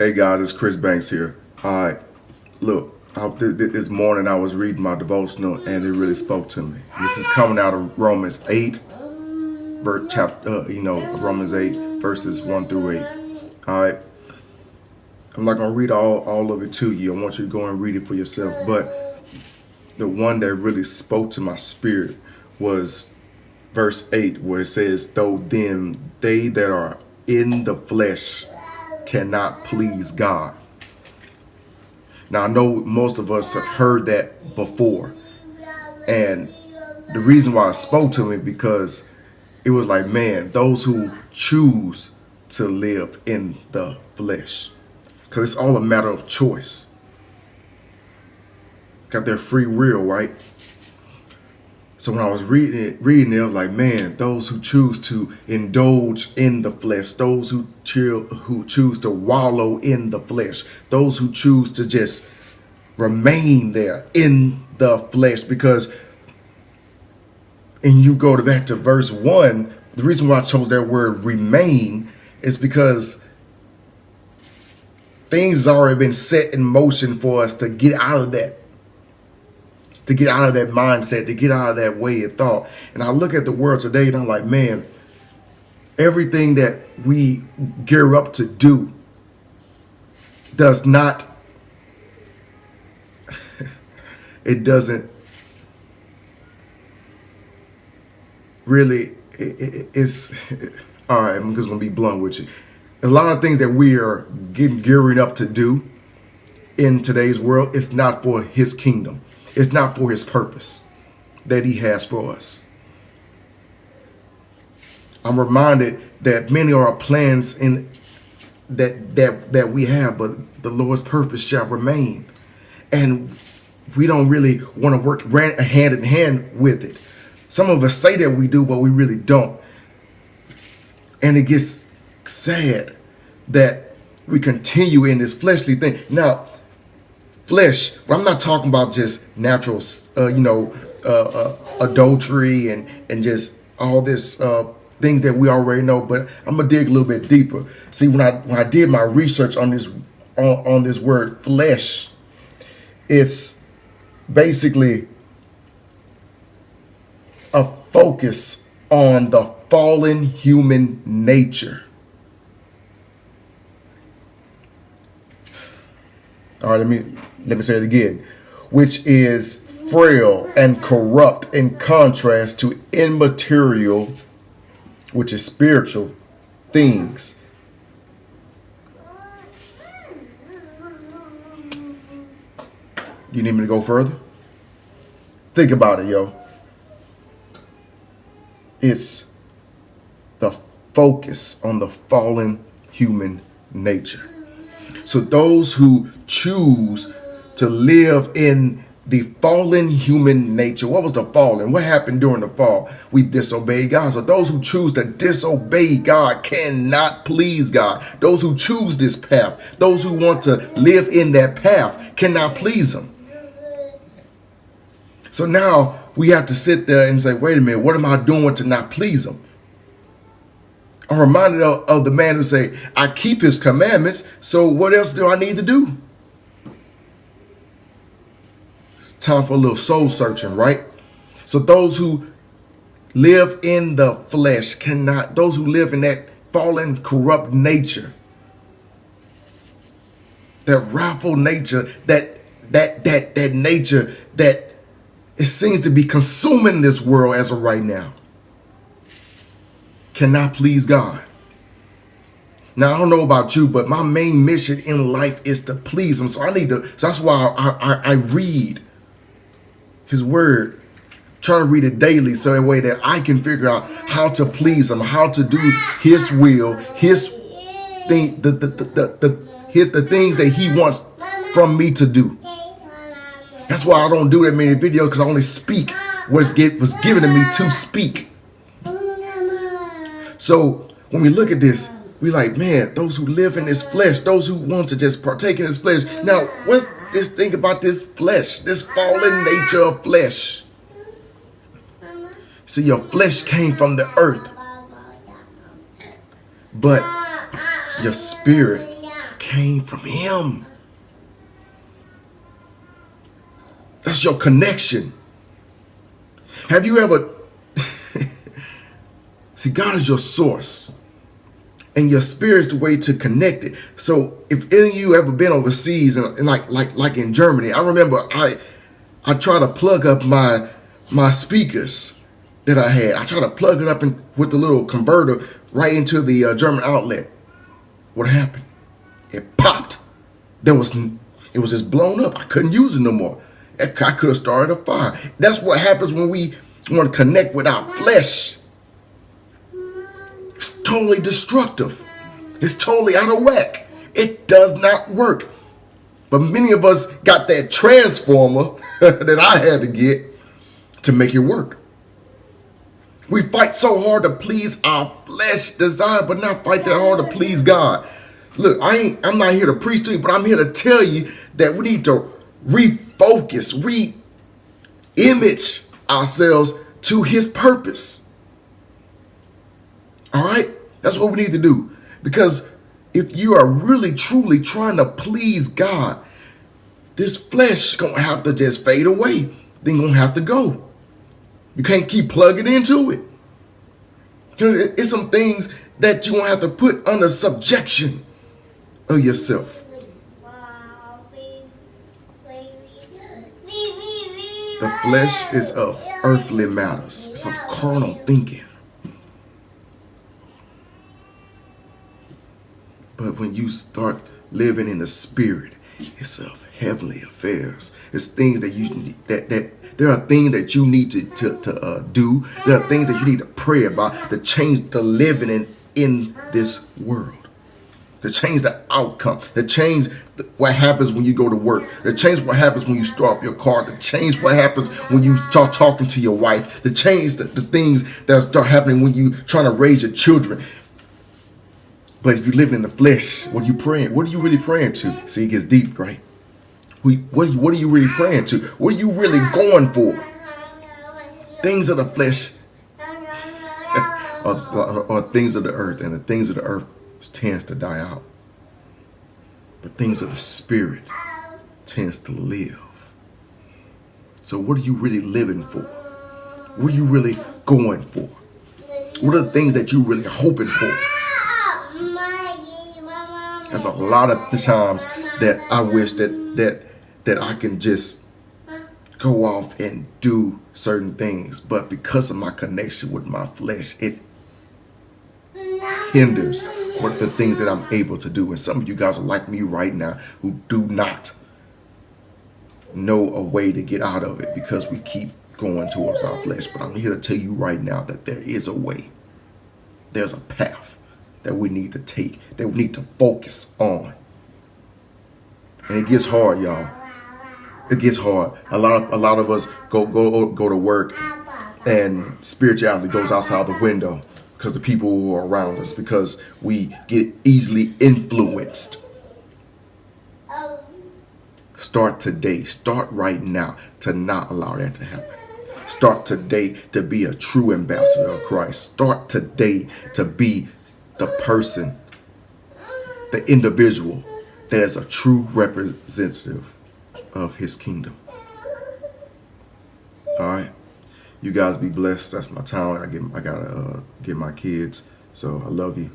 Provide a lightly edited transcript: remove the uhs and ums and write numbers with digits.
Hey guys, it's Chris Banks here. All right, look, this morning I was reading my devotional and it really spoke to me. This is coming out of Romans 8, Romans 8, verses 1 through 8. All right, I'm not gonna read all of it to you. I want you to go and read it for yourself. But the one that really spoke to my spirit was verse 8, where it says, "Though then they that are in the flesh cannot please God." Now, I know most of us have heard that before. And the reason why it spoke to me, because it was like, man, those who choose to live in the flesh. Because it's all a matter of choice. Got their free will, right? So when I was reading it, I was like, man, those who choose to indulge in the flesh, those who choose to wallow in the flesh, those who choose to just remain there in the flesh. Because, and you go to back to verse 1, the reason why I chose that word remain is because things have already been set in motion for us to get out of that. To get out of that mindset, to get out of that way of thought. And I look at the world today and I'm like, man, everything that we gear up to do does not, it doesn't really, it's, all right, I'm just going to be blunt with you. A lot of things that we are gearing up to do in today's world, it's not for his kingdom. It's not for his purpose that he has for us. I'm reminded that many are our plans in that we have, but the Lord's purpose shall remain. And we don't really want to work hand in hand with it. Some of us say that we do, but we really don't. And it gets sad that we continue in this fleshly thing. Now, flesh, but I'm not talking about just natural, adultery and just all this things that we already know. But I'm gonna dig a little bit deeper. See, when I did my research on this word flesh, it's basically a focus on the fallen human nature. All right, let me say it again, which is frail and corrupt in contrast to immaterial, which is spiritual things. You need me to go further? Think about it, yo. It's the focus on the fallen human nature. So those who choose to live in the fallen human nature. What was the fallen? What happened during the fall? We disobeyed God. So those who choose to disobey God cannot please God. Those who choose this path, those who want to live in that path cannot please him. So now we have to sit there and say, wait a minute, what am I doing to not please him? I'm reminded of the man who say, I keep his commandments, so what else do I need to do? It's time for a little soul searching, right? So those who live in the flesh cannot, those who live in that fallen, corrupt nature, that wrathful nature, that nature that it seems to be consuming this world as of right now, cannot please God. Now, I don't know about you, but my main mission in life is to please him. So that's why I read his word, try to read it daily, so that way that I can figure out how to please him, how to do his will, his thing, the things that he wants from me to do. That's why I don't do that many videos, because I only speak what was given to me to speak. So when we look at this, we like, man, those who live in this flesh, those who want to just partake in this flesh. Now, what's this thing about this flesh, this fallen nature of flesh? See, your flesh came from the earth, but your spirit came from him. That's your connection. Have you ever... See, God is your source. And your spirit is the way to connect it. So if any of you ever been overseas and like in Germany, I remember I try to plug up my speakers that I had. I try to plug it up with the little converter right into the German outlet. What happened? It popped. It was just blown up. I couldn't use it no more. I could have started a fire. That's what happens when we want to connect with our flesh. It's totally destructive. It's totally out of whack. It does not work. But many of us got that transformer that I had to get to make it work. We fight so hard to please our flesh desire, but not fight that hard to please God. Look, I'm not here to preach to you, but I'm here to tell you that we need to refocus, re-image ourselves to his purpose. All right? That's what we need to do. Because if you are really, truly trying to please God, this flesh is going to have to just fade away. Then going to have to go. You can't keep plugging into it. It's some things that you're going to have to put under subjection of yourself. The flesh is of earthly matters. It's of carnal thinking. But when you start living in the spirit, it's of heavenly affairs. It's things that you that there are things that you need to do. There are things that you need to pray about to change the living in this world. To change the outcome, to change what happens when you go to work, to change what happens when you start up your car, to change what happens when you start talking to your wife, to change the things that start happening when you trying to raise your children. But if you live in the flesh, what are you praying? What are you really praying to? See, it gets deep, right? What are you really praying to? What are you really going for? Things of the flesh or things of the earth, and the things of the earth tends to die out. But things of the spirit tends to live. So what are you really living for? What are you really going for? What are the things that you're really hoping for? There's a lot of times that I wish that I can just go off and do certain things, but because of my connection with my flesh, it hinders what the things that I'm able to do. And some of you guys are like me right now who do not know a way to get out of it because we keep going towards our flesh. But I'm here to tell you right now that there is a way. There's a path that we need to take, that we need to focus on. And it gets hard, y'all. It gets hard. A lot of us go to work and spirituality goes outside the window because the people who are around us, because we get easily influenced. Start today. Start right now to not allow that to happen. Start today to be a true ambassador of Christ. Start today to be the person, the individual that is a true representative of his kingdom. All right. You guys be blessed. That's my time. I gotta get my kids. So I love you.